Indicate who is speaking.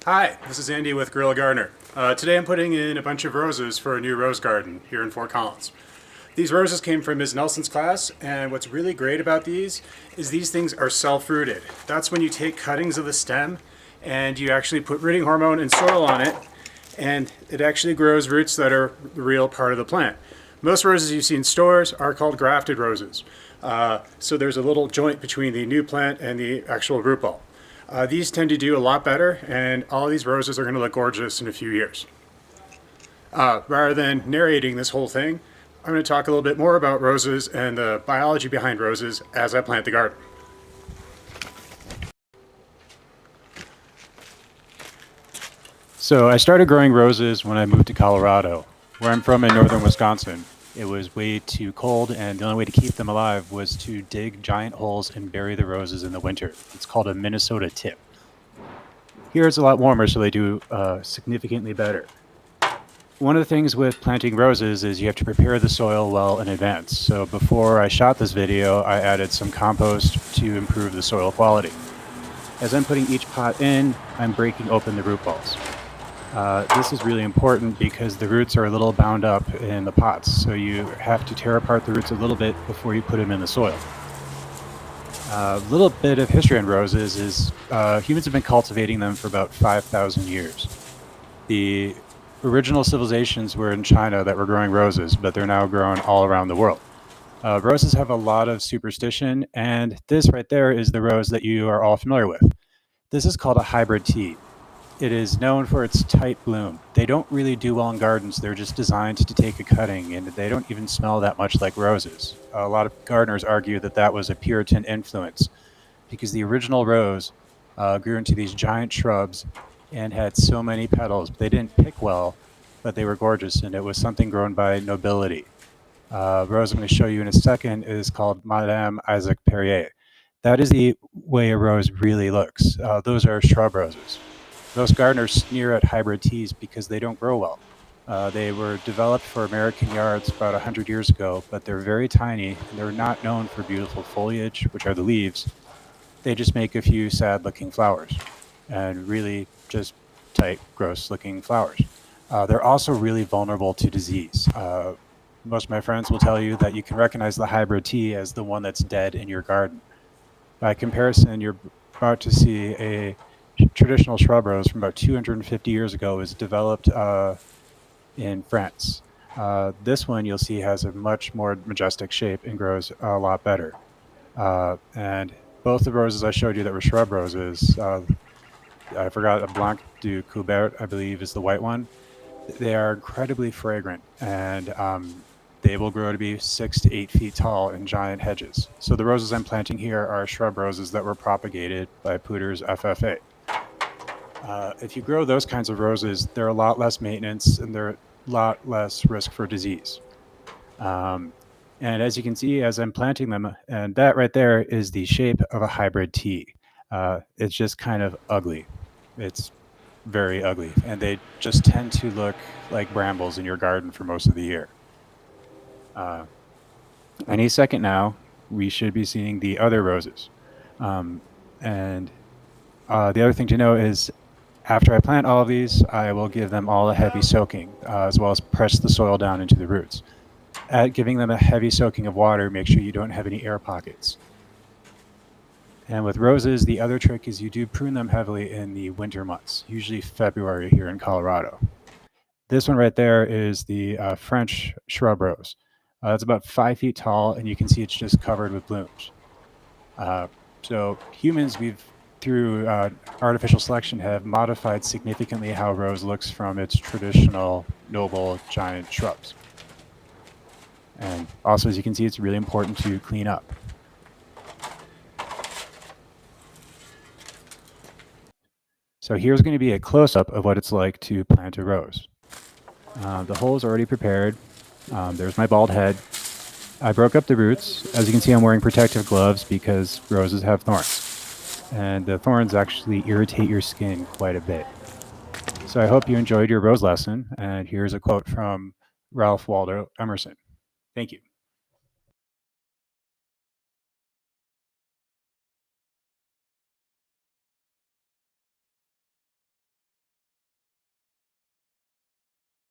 Speaker 1: Hi, this is Andy with Gorilla Gardener. Today I'm putting in a bunch of roses for a new rose garden here in Fort Collins. These roses came from Ms. Nelson's class, and what's really great about these is these things are self-rooted. That's when you take cuttings of the stem and you actually put rooting hormone and soil on it, and it actually grows roots that are the real part of the plant. Most roses you see in stores are called grafted roses. So there's a little joint between the new plant and the actual root ball. These tend to do a lot better, and all these roses are going to look gorgeous in a few years. Rather than narrating this whole thing, I'm going to talk a little bit more about roses and the biology behind roses as I plant the garden. So I started growing roses when I moved to Colorado. Where I'm from in northern Wisconsin, it was way too cold, and the only way to keep them alive was to dig giant holes and bury the roses in the winter. It's called a Minnesota tip. Here it's a lot warmer, so they do significantly better. One of the things with planting roses is you have to prepare the soil well in advance. So before I shot this video, I added some compost to improve the soil quality. As I'm putting each pot in, I'm breaking open the root balls. This is really important because the roots are a little bound up in the pots, so you have to tear apart the roots a little bit before you put them in the soil. A little bit of history on roses is humans have been cultivating them for about 5,000 years. The original civilizations were in China that were growing roses, but they're now grown all around the world. Roses have a lot of superstition, and this right there is the rose that you are all familiar with. This is called a hybrid tea. It is known for its tight bloom. They don't really do well in gardens. They're just designed to take a cutting, and they don't even smell that much like roses. A lot of gardeners argue that that was a Puritan influence because the original rose grew into these giant shrubs and had so many petals. They didn't pick well, but they were gorgeous, and it was something grown by nobility. Rose I'm going to show you in a second is called Madame Isaac Perrier. That is the way a rose really looks. Those are shrub roses. Most gardeners sneer at hybrid teas because they don't grow well. They were developed for American yards about 100 years ago, but they're very tiny, and they're not known for beautiful foliage, which are the leaves. They just make a few sad-looking flowers, and really just tight, gross-looking flowers. They're also really vulnerable to disease. Most of my friends will tell you that you can recognize the hybrid tea as the one that's dead in your garden. By comparison, you're about to see a traditional shrub rose from about 250 years ago was developed in France. This one you'll see has a much more majestic shape and grows a lot better. And both the roses I showed you that were shrub roses, I forgot, a Blanc du Coubert, I believe, is the white one. They are incredibly fragrant, and they will grow to be 6 to 8 feet tall in giant hedges. So the roses I'm planting here are shrub roses that were propagated by Puter's FFA. If you grow those kinds of roses, they're a lot less maintenance and they're a lot less risk for disease. And as you can see, as I'm planting them, and that right there is the shape of a hybrid tea. It's just kind of ugly. It's very ugly, and they just tend to look like brambles in your garden for most of the year. Any second now, we should be seeing the other roses. And the other thing to know is after I plant all of these, I will give them all a heavy soaking, as well as press the soil down into the roots. At giving them a heavy soaking of water, make sure you don't have any air pockets. And with roses, the other trick is you do prune them heavily in the winter months, usually February here in Colorado. This one right there is the French shrub rose. It's about 5 feet tall, and you can see it's just covered with blooms. So humans, through artificial selection, have modified significantly how rose looks from its traditional noble giant shrubs. And also, as you can see, it's really important to clean up. So here's going to be a close-up of what it's like to plant a rose. The hole is already prepared. There's my bald head. I broke up the roots. As you can see, I'm wearing protective gloves because roses have thorns. And the thorns actually irritate your skin quite a bit. So I hope you enjoyed your rose lesson. And here's a quote from Ralph Waldo Emerson. Thank you.